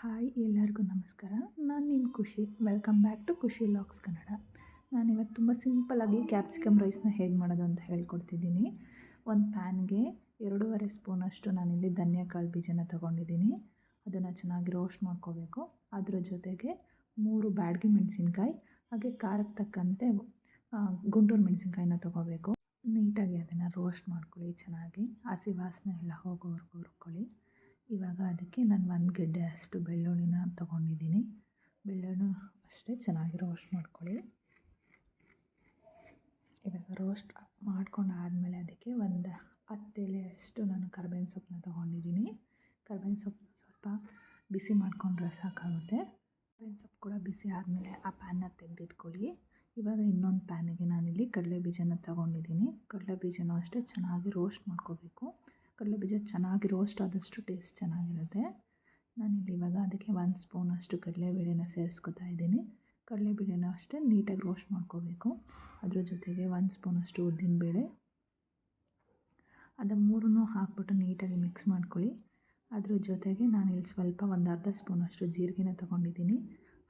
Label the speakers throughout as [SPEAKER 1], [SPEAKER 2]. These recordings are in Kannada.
[SPEAKER 1] ಹಾಯ್ ಎಲ್ಲರಿಗೂ ನಮಸ್ಕಾರ. ನಾನು ನಿಮ್ಮ ಖುಷಿ. ವೆಲ್ಕಮ್ ಬ್ಯಾಕ್ ಟು ಖುಷಿ ವ್ಲಾಗ್ಸ್ ಕನ್ನಡ. ನಾನಿವತ್ತು ತುಂಬ ಸಿಂಪಲ್ಲಾಗಿ ಕ್ಯಾಪ್ಸಿಕಮ್ ರೈಸ್ನ ಹೇಗೆ ಮಾಡೋದು ಅಂತ ಹೇಳ್ಕೊಡ್ತಿದ್ದೀನಿ. ಒಂದು ಪ್ಯಾನ್ಗೆ 2.5 ಸ್ಪೂನಷ್ಟು ನಾನಿಲ್ಲಿ ಧನಿಯಾಕಾಳು ಬೀಜನ ತೊಗೊಂಡಿದ್ದೀನಿ. ಅದನ್ನು ಚೆನ್ನಾಗಿ ರೋಸ್ಟ್ ಮಾಡ್ಕೋಬೇಕು. ಅದ್ರ ಜೊತೆಗೆ 3 ಬ್ಯಾಡಗಿ ಮೆಣಸಿನ್ಕಾಯಿ, ಹಾಗೆ ಖಾರಕ್ಕೆ ತಕ್ಕಂತೆ ಗುಂಟೂರು ಮೆಣಸಿನ್ಕಾಯಿನ ತೊಗೋಬೇಕು. ನೀಟಾಗಿ ಅದನ್ನು ರೋಸ್ಟ್ ಮಾಡ್ಕೊಳ್ಳಿ. ಚೆನ್ನಾಗಿ ಹಸಿ ವಾಸನೆ ಎಲ್ಲ ಹೋಗೋವರೆಗೂ ಹುರ್ಕೊಳ್ಳಿ. ಇವಾಗ ಅದಕ್ಕೆ ನಾನು 1 ಗೆಡ್ಡೆ ಅಷ್ಟು ಬೆಳ್ಳುಳ್ಳಿನ ತೊಗೊಂಡಿದ್ದೀನಿ. ಬೆಳ್ಳುಳ್ಳಿ ಅಷ್ಟೇ ಚೆನ್ನಾಗಿ ರೋಸ್ಟ್ ಮಾಡ್ಕೊಳ್ಳಿ. ಇವಾಗ ರೋಸ್ಟ್ ಮಾಡ್ಕೊಂಡಾದಮೇಲೆ ಅದಕ್ಕೆ ಒಂದು 10 ಎಲೆಯಷ್ಟು ನಾನು ಕರ್ಬೇವಿನ ಸೊಪ್ಪನ್ನ ತೊಗೊಂಡಿದ್ದೀನಿ. ಕರ್ಬೇವಿನ ಸೊಪ್ಪು ಸ್ವಲ್ಪ ಬಿಸಿ ಮಾಡಿಕೊಂಡ್ರೆ ಸಾಕಾಗುತ್ತೆ. ಕರ್ಬೇವಿನ ಸೊಪ್ಪು ಕೂಡ ಬಿಸಿ ಆದಮೇಲೆ ಆ ಪ್ಯಾನ್ನ ತೆಗೆದಿಟ್ಕೊಳ್ಳಿ. ಇವಾಗ ಇನ್ನೊಂದು ಪ್ಯಾನಿಗೆ ನಾನಿಲ್ಲಿ ಕಡಲೆ ಬೀಜನ ತೊಗೊಂಡಿದ್ದೀನಿ. ಕಡಲೆ ಬೀಜನೂ ಅಷ್ಟೇ ಚೆನ್ನಾಗಿ ರೋಸ್ಟ್ ಮಾಡ್ಕೋಬೇಕು. ಕಡಲೆ ಬೀಜ ಚೆನ್ನಾಗಿ ರೋಸ್ಟ್ ಆದಷ್ಟು ಟೇಸ್ಟ್ ಚೆನ್ನಾಗಿರುತ್ತೆ. ನಾನಿಲ್ಲಿ ಇವಾಗ ಅದಕ್ಕೆ 1 ಸ್ಪೂನಷ್ಟು ಕಡಲೆಬೇಳೆನ ಸೇರಿಸ್ಕೊತಾ ಇದ್ದೀನಿ. ಕಡಲೆಬೇಳೆನೂ ಅಷ್ಟೇ ನೀಟಾಗಿ ರೋಸ್ಟ್ ಮಾಡ್ಕೋಬೇಕು. ಅದ್ರ ಜೊತೆಗೆ 1 ಸ್ಪೂನಷ್ಟು ಉದ್ದಿನಬೇಳೆ, ಅದು 3 ಹಾಕ್ಬಿಟ್ಟು ನೀಟಾಗಿ ಮಿಕ್ಸ್ ಮಾಡ್ಕೊಳ್ಳಿ. ಅದ್ರ ಜೊತೆಗೆ ನಾನಿಲ್ಲಿ ಸ್ವಲ್ಪ ಒಂದು ಅರ್ಧ ಸ್ಪೂನಷ್ಟು ಜೀರಿಗೆನ ತೊಗೊಂಡಿದ್ದೀನಿ.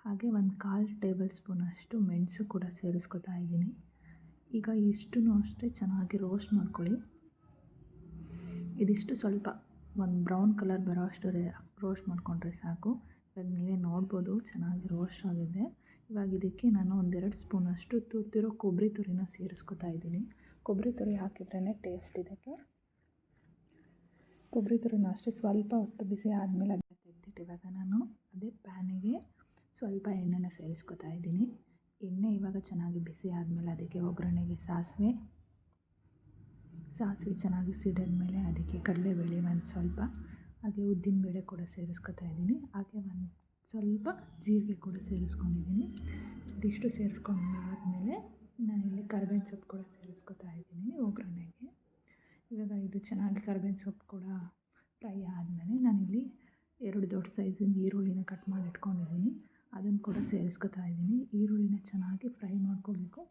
[SPEAKER 1] ಹಾಗೆ 1/4 ಟೇಬಲ್ ಸ್ಪೂನಷ್ಟು ಮೆಣಸು ಕೂಡ ಸೇರಿಸ್ಕೊತಾ ಇದ್ದೀನಿ. ಈಗ ಇಷ್ಟೂ ಅಷ್ಟೇ ಚೆನ್ನಾಗಿ ರೋಸ್ಟ್ ಮಾಡ್ಕೊಳ್ಳಿ. ಇದಿಷ್ಟು ಸ್ವಲ್ಪ ಒಂದು ಬ್ರೌನ್ ಕಲರ್ ಬರೋ ಅಷ್ಟು ರೋಸ್ಟ್ ಮಾಡಿಕೊಂಡ್ರೆ ಸಾಕು. ಇವಾಗ ನೀವೇ ನೋಡ್ಬೋದು ಚೆನ್ನಾಗಿ ರೋಸ್ಟ್ ಆಗಿದೆ. ಇವಾಗ ಇದಕ್ಕೆ ನಾನು 1-2 ಸ್ಪೂನಷ್ಟು ತುರಿದಿರೋ ಕೊಬ್ಬರಿ ತುರಿನ ಸೇರಿಸ್ಕೊತಾ ಇದ್ದೀನಿ. ಕೊಬ್ಬರಿ ತುರಿ ಹಾಕಿದ್ರೇ ಟೇಸ್ಟ್ ಇದಕ್ಕೆ. ಕೊಬ್ಬರಿ ತುರಿನ ಅಷ್ಟೇ ಸ್ವಲ್ಪ ಹೊತ್ತು ಬಿಸಿ ಆದಮೇಲೆ ಅದನ್ನು ತೆಗೆದಿಟ್ಟು ಇವಾಗ ನಾನು ಅದೇ ಪ್ಯಾನಿಗೆ ಸ್ವಲ್ಪ ಎಣ್ಣೆನ ಸೇರಿಸ್ಕೊತಾ ಇದ್ದೀನಿ. ಎಣ್ಣೆ ಇವಾಗ ಚೆನ್ನಾಗಿ ಬಿಸಿ ಆದಮೇಲೆ ಅದಕ್ಕೆ ಒಗ್ಗರಣೆಗೆ ಸಾಸಿವೆ ಚೆನ್ನಾಗಿ ಸಿಡಿದ್ಮೇಲೆ ಅದಕ್ಕೆ ಕಡಲೆಬೇಳೆ ಒಂದು ಸ್ವಲ್ಪ, ಹಾಗೆ ಉದ್ದಿನಬೇಳೆ ಕೂಡ ಸೇರಿಸ್ಕೊತಾ ಇದ್ದೀನಿ. ಹಾಗೆ ಒಂದು ಸ್ವಲ್ಪ ಜೀರಿಗೆ ಕೂಡ ಸೇರಿಸ್ಕೊಂಡಿದ್ದೀನಿ. ಇದಿಷ್ಟು ಸೇರಿಸ್ಕೊಂಡಾದಮೇಲೆ ನಾನಿಲ್ಲಿ ಕರ್ಬೇವಿನ ಸೊಪ್ಪು ಕೂಡ ಸೇರಿಸ್ಕೊತಾ ಇದ್ದೀನಿ ಒಗ್ಗರಣೆಗೆ. ಇವಾಗ ಇದು ಚೆನ್ನಾಗಿ ಕರ್ಬೇವಿನ ಸೊಪ್ಪು ಕೂಡ ಫ್ರೈ ಆದಮೇಲೆ ನಾನಿಲ್ಲಿ 2 ದೊಡ್ಡ ಸೈಜಿಂದ ಈರುಳ್ಳಿನ ಕಟ್ ಮಾಡಿ ಇಟ್ಕೊಂಡಿದ್ದೀನಿ. ಅದನ್ನು ಕೂಡ ಸೇರಿಸ್ಕೊತಾ ಇದ್ದೀನಿ. ಈರುಳ್ಳಿನ ಚೆನ್ನಾಗಿ ಫ್ರೈ ಮಾಡ್ಕೋಬೇಕು.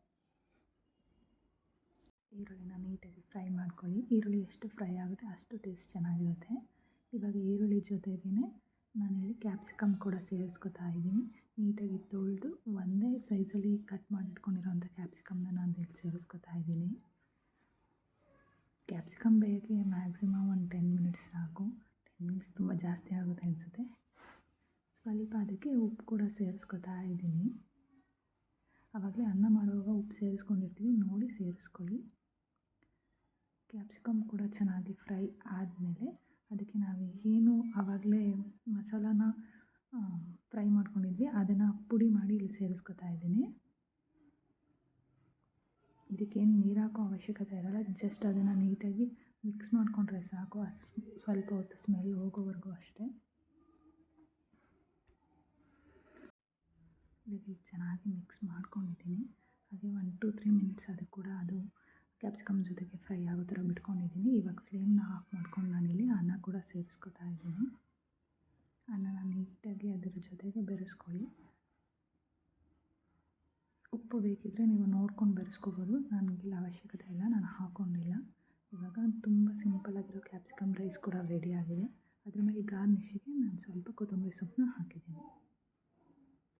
[SPEAKER 1] ಈರುಳ್ಳಿನ ನೀಟಾಗಿ ಫ್ರೈ ಮಾಡ್ಕೊಳ್ಳಿ. ಈರುಳ್ಳಿ ಎಷ್ಟು ಫ್ರೈ ಆಗುತ್ತೆ ಅಷ್ಟು ಟೇಸ್ಟ್ ಚೆನ್ನಾಗಿರುತ್ತೆ. ಇವಾಗ ಈರುಳ್ಳಿ ಜೊತೆಗೇ ನಾನಿಲ್ಲಿ ಕ್ಯಾಪ್ಸಿಕಮ್ ಕೂಡ ಸೇರಿಸ್ಕೊತಾ ಇದ್ದೀನಿ. ನೀಟಾಗಿ ತೊಳೆದು ಒಂದೇ ಸೈಜಲ್ಲಿ ಕಟ್ ಮಾಡಿ ಇಟ್ಕೊಂಡಿರೋಂಥ ಕ್ಯಾಪ್ಸಿಕಮ್ನ ನಾನು ಇಲ್ಲಿ ಸೇರಿಸ್ಕೊತಾ ಇದ್ದೀನಿ. ಕ್ಯಾಪ್ಸಿಕಮ್ ಬೇಯೋಕ್ಕೆ ಮ್ಯಾಕ್ಸಿಮಮ್ ಒಂದು 10 ಮಿನಿಟ್ಸ್ ಸಾಕು. 10 ಮಿನಿಟ್ಸ್ ತುಂಬ ಜಾಸ್ತಿ ಆಗುತ್ತೆ ಅನಿಸುತ್ತೆ. ಸ್ವಲ್ಪ ಅದಕ್ಕೆ ಉಪ್ಪು ಕೂಡ ಸೇರಿಸ್ಕೊತಾ ಇದ್ದೀನಿ. ಆವಾಗಲೇ ಅನ್ನ ಮಾಡುವಾಗ ಉಪ್ಪು ಸೇರಿಸ್ಕೊಂಡಿರ್ತೀವಿ, ನೋಡಿ ಸೇರಿಸ್ಕೊಳ್ಳಿ. ಕ್ಯಾಪ್ಸಿಕಮ್ ಕೂಡ ಚೆನ್ನಾಗಿ ಫ್ರೈ ಆದಮೇಲೆ ಅದಕ್ಕೆ ನಾವು ಏನು ಆವಾಗಲೇ ಮಸಾಲಾನ ಫ್ರೈ ಮಾಡ್ಕೊಂಡಿದ್ವಿ ಅದನ್ನು ಪುಡಿ ಮಾಡಿ ಇಲ್ಲಿ ಸೇರಿಸ್ಕೊತಾ ಇದ್ದೀನಿ. ಇದಕ್ಕೇನು ನೀರು ಹಾಕೋ ಅವಶ್ಯಕತೆ ಇರೋಲ್ಲ. ಜಸ್ಟ್ ಅದನ್ನು ನೀಟಾಗಿ ಮಿಕ್ಸ್ ಮಾಡಿಕೊಂಡ್ರೆ ಸಾಕು. ಸ್ವಲ್ಪ ಹೊತ್ತು ಸ್ಮೆಲ್ ಹೋಗೋವರೆಗೂ ಅಷ್ಟೇ. ಇದಕ್ಕೆ ಚೆನ್ನಾಗಿ ಮಿಕ್ಸ್ ಮಾಡ್ಕೊಂಡಿದ್ದೀನಿ. ಹಾಗೆ 1-3 ಮಿನಿಟ್ಸ್ ಅದಕ್ಕೆ ಕೂಡ ಅದು ಕ್ಯಾಪ್ಸಿಕಮ್ ಜೊತೆಗೆ ಫ್ರೈ ಆಗೋ ಥರ ಬಿಟ್ಕೊಂಡಿದ್ದೀನಿ. ಇವಾಗ ಫ್ಲೇಮ್ನ ಆಫ್ ಮಾಡ್ಕೊಂಡು ನಾನಿಲ್ಲಿ ಅನ್ನ ಕೂಡ ಸೇರಿಸ್ಕೊತಾ ಇದ್ದೀನಿ. ಅನ್ನನ ನೀಟಾಗಿ ಅದರ ಜೊತೆಗೆ ಬೆರೆಸ್ಕೊಳ್ಳಿ. ಉಪ್ಪು ಬೇಕಿದ್ದರೆ ನೀವು ನೋಡ್ಕೊಂಡು ಬೆರೆಸ್ಕೋಬೋದು. ನನಗಿಲ್ಲ ಅವಶ್ಯಕತೆ ಇಲ್ಲ, ನಾನು ಹಾಕ್ಕೊಂಡಿಲ್ಲ. ಇವಾಗ ತುಂಬ ಸಿಂಪಲ್ಲಾಗಿರೋ ಕ್ಯಾಪ್ಸಿಕಮ್ ರೈಸ್ ಕೂಡ ರೆಡಿ ಆಗಿದೆ. ಅದ್ರ ಮೇಲೆ ಗಾರ್ನಿಷಿಗೆ ನಾನು ಸ್ವಲ್ಪ ಕೊತ್ತಂಬರಿ ಸೊಪ್ಪನ್ನ ಹಾಕಿದ್ದೀನಿ.